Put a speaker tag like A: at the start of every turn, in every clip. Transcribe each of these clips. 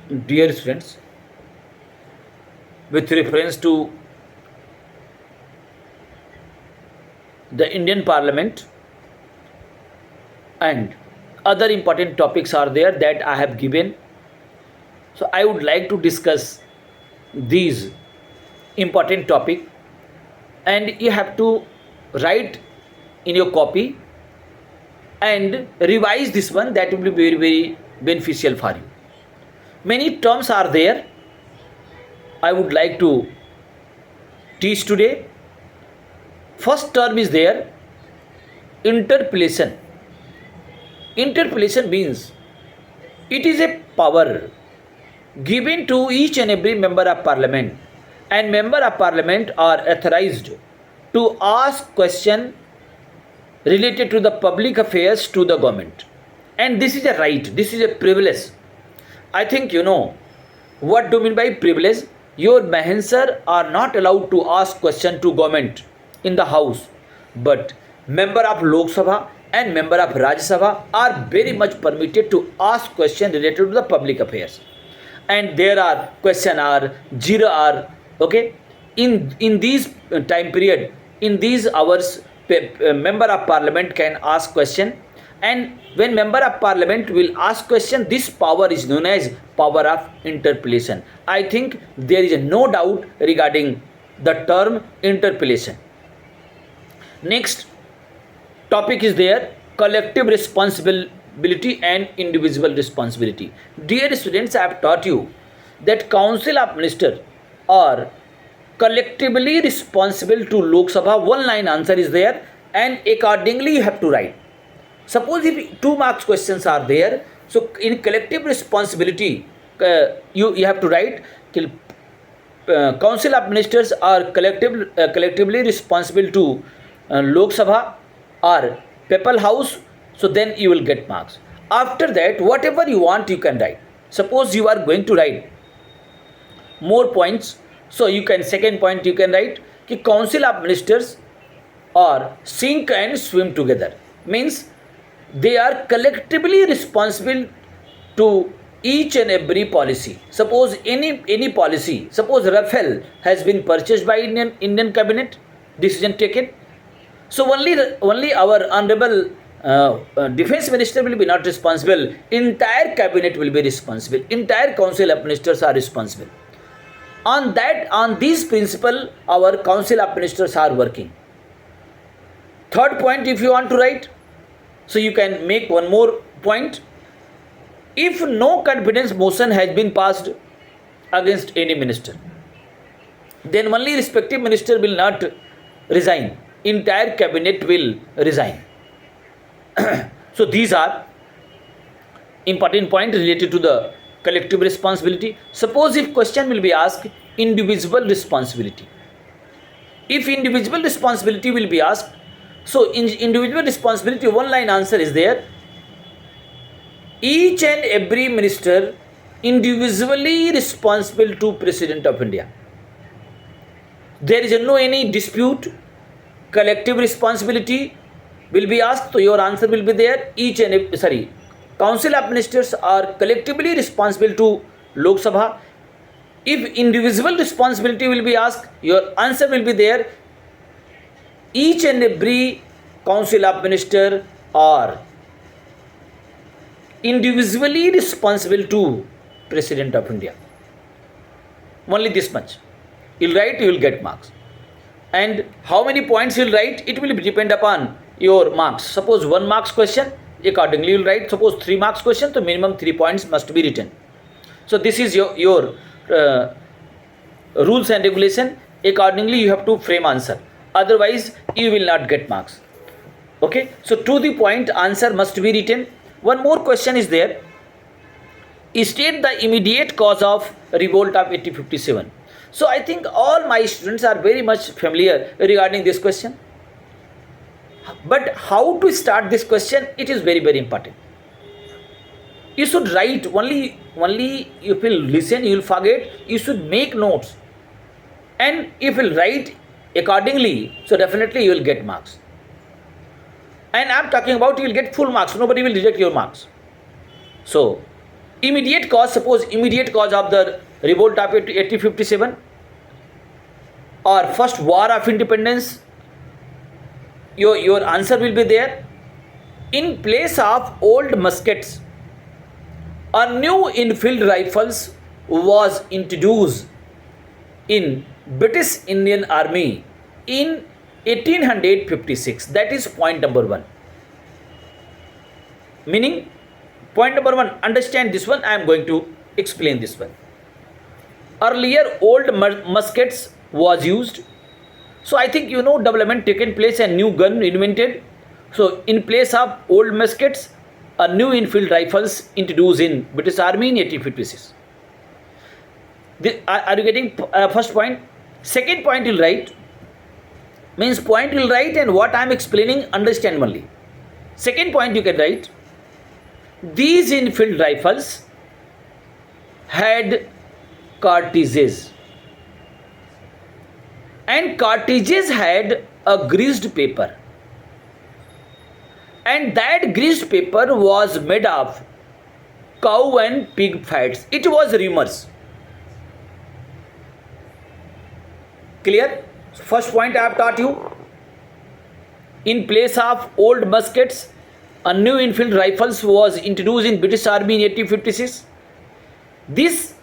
A: Dear students, with reference to the Indian Parliament and other important topics are there that I have given. So I would like to discuss these important topic, and you have to write in your copy and revise this one. That will be very beneficial for you. Many terms are there I would like to teach today. First term is there, interpellation. Interpellation means it is a power given to each and every member of parliament, and member of parliament are authorized to ask question related to the public affairs to the government, and this is a right, this is a privilege. I think you know what do you mean by privilege. Your Mahansar are not allowed to ask question to government in the house, but member of Lok Sabha and member of Rajya Sabha are very much permitted to ask question related to the public affairs. And there are question are 0 hour, okay. In these time period, in these hours, member of parliament can ask question, and when member of parliament will ask question, this power is known as power of interpellation. I think there is no doubt regarding the term interpellation. Next topic is there, collective responsibility and individual responsibility. Dear students, I have taught you that council of ministers are collectively responsible to Lok Sabha. One line answer is there, and accordingly you have to write. Suppose if 2 marks questions are there, so in collective responsibility you have to write council of ministers are collectively responsible to Lok Sabha or People House, so then you will get marks. After that, whatever you want you can write. Suppose you are going to write more points, so you can, second point you can write कि council of ministers are sink and swim together, means they are collectively responsible to each and every policy. Suppose any policy, suppose Rafale has been purchased by Indian cabinet, decision taken, so only our honorable defense minister will be not responsible, entire cabinet will be responsible, entire council of ministers are responsible. On this principle our council of ministers are working. Third point, if you want to write, so you can make one more point. If no confidence motion has been passed against any minister, then only respective minister will not resign, entire cabinet will resign. So these are important points related to the collective responsibility. Suppose if question will be asked, individual responsibility. If individual responsibility will be asked, so in individual responsibility, one line answer is there, each and every minister individually responsible to President of India. There is no any dispute, collective responsibility will be asked, so your answer will be there, council of ministers are collectively responsible to Lok Sabha. If individual responsibility will be asked, your answer will be there, each and every council of minister are individually responsible to President of India. Only this much. You'll write, you will get marks. And how many points you'll write, it will depend upon your marks. Suppose 1 marks question, accordingly you'll write. Suppose 3 marks question, so minimum 3 points must be written. So this is your rules and regulation. Accordingly you have to frame answer, otherwise you will not get marks. Okay, so to the point answer must be written. One more question is there, state the immediate cause of revolt of 1857. So I think all my students are very much familiar regarding this question, but how to start this question, it is very important. You should write, only if you listen you will forget, you should make notes, and if you will write accordingly, so definitely you will get marks. And I am talking about you will get full marks, nobody will reject your marks. So Immediate cause, suppose immediate cause of the revolt of 1857 or first war of independence, your answer will be there. In place of old muskets, a new infield rifles was introduced in British Indian Army in 1856. That is point number 1. Meaning, point number 1, understand this one. I am going to explain this one. Earlier, old muskets was used. So I think development taken place and new gun invented. So in place of old muskets, a new infield rifles introduced in British Army in 1856. Are you getting first point? Second point you'll write. Means point you'll write and what I am explaining understand only. Second point you can write. These infield rifles had cartridges. And cartridges had a greased paper. And that greased paper was made of cow and pig fats. It was rumors. Clear? First point I have taught you. In place of old muskets, a new infield rifles was introduced in British Army in 1856. These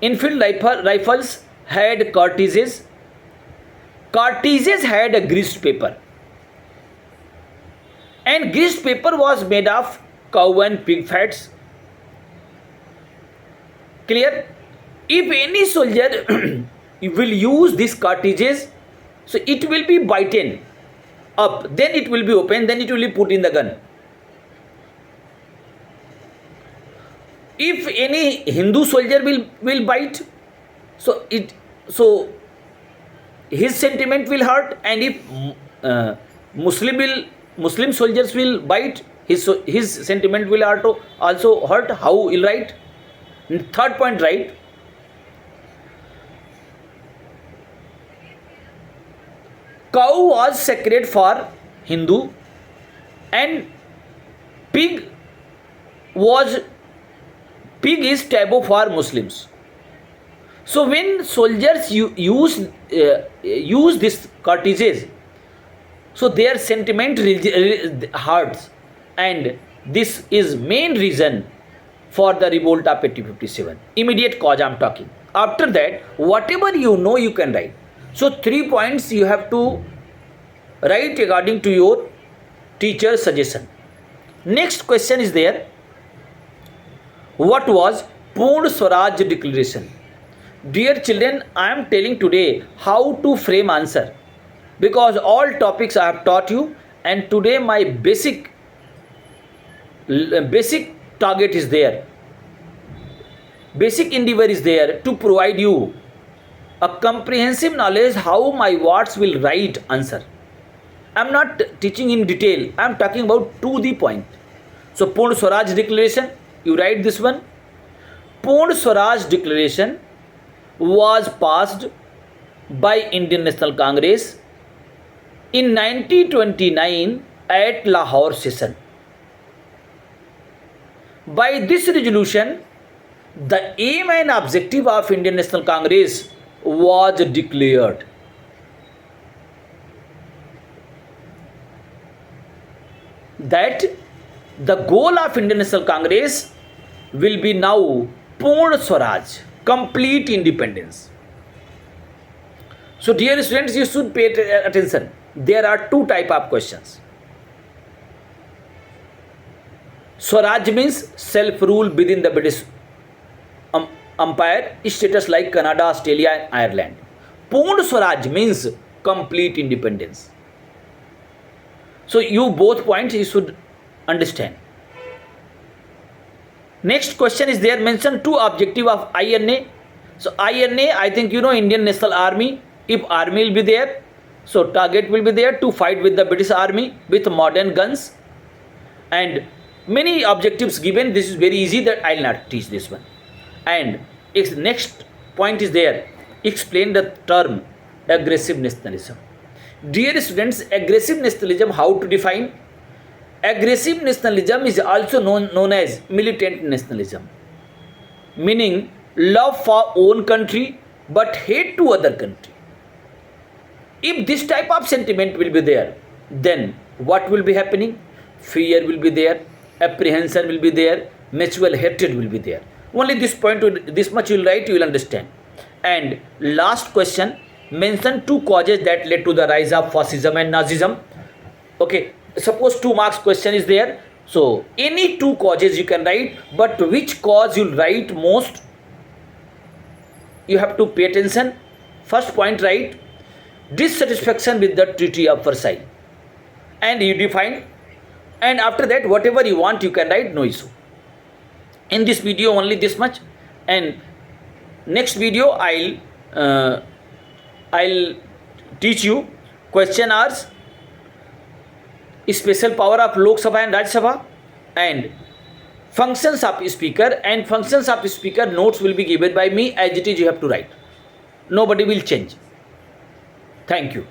A: infield rifles had cartridges. Cartridges had a greased paper. And greased paper was made of cow and pig fats. Clear? If any soldier will use these cartridges, so it will be bitten up, then it will be open, then it will be put in the gun. If any Hindu soldier will bite, so his sentiment will hurt, and if Muslim soldiers will bite, his sentiment will also hurt. How will write? Third point, right? Cow was sacred for Hindu and pig is taboo for Muslims. So when soldiers use this cartridges, so their sentiment hurts, and this is main reason for the revolt of 1857. Immediate cause I am talking. After that, whatever you can write. So 3 points you have to write according to your teacher's suggestion. Next question is there. What was Purna Swaraj Declaration? Dear children, I am telling today how to frame answer, because all topics I have taught you, and today my basic target is there. Basic endeavor is there to provide you a comprehensive knowledge how my words will write answer. I am not teaching in detail. I am talking about to the point. So Purna Swaraj Declaration, you write this one. Purna Swaraj Declaration was passed by Indian National Congress in 1929 at Lahore session. By this resolution, the aim and objective of Indian National Congress was declared. That the goal of Indian National Congress will be now Purna Swaraj, complete independence. So dear students, you should pay attention. There are 2 type of questions. Swaraj means self-rule within the British Empire, status like Canada, Australia and Ireland. Purna Swaraj means complete independence. So you both points you should understand. Next question is there, mention 2 objective of INA. So INA, I think Indian National Army. If army will be there, so target will be there to fight with the British Army with modern guns, and many objectives given. This is very easy, that I will not teach this one. And next point is there, explain the term aggressive nationalism. Dear students, aggressive nationalism, how to define? Aggressive nationalism is also known as militant nationalism. meaning love for own country but hate to other country. If this type of sentiment will be there, then what will be happening? Fear will be there, apprehension will be there, mutual hatred will be there. Only this point, this much you will write, you will understand. And last question, mention two causes that led to the rise of fascism and Nazism. Okay, suppose 2 marks question is there. So any two causes you can write, but which cause you'll write most? You have to pay attention. First point, write dissatisfaction with the Treaty of Versailles, and you define. And after that, whatever you want, you can write, no issue. In this video, only this much. And next video, I'll teach you question hours, special power of Lok Sabha and Rajya Sabha, and functions of speaker. And functions of speaker notes will be given by me as it is. You have to write. Nobody will change. Thank you.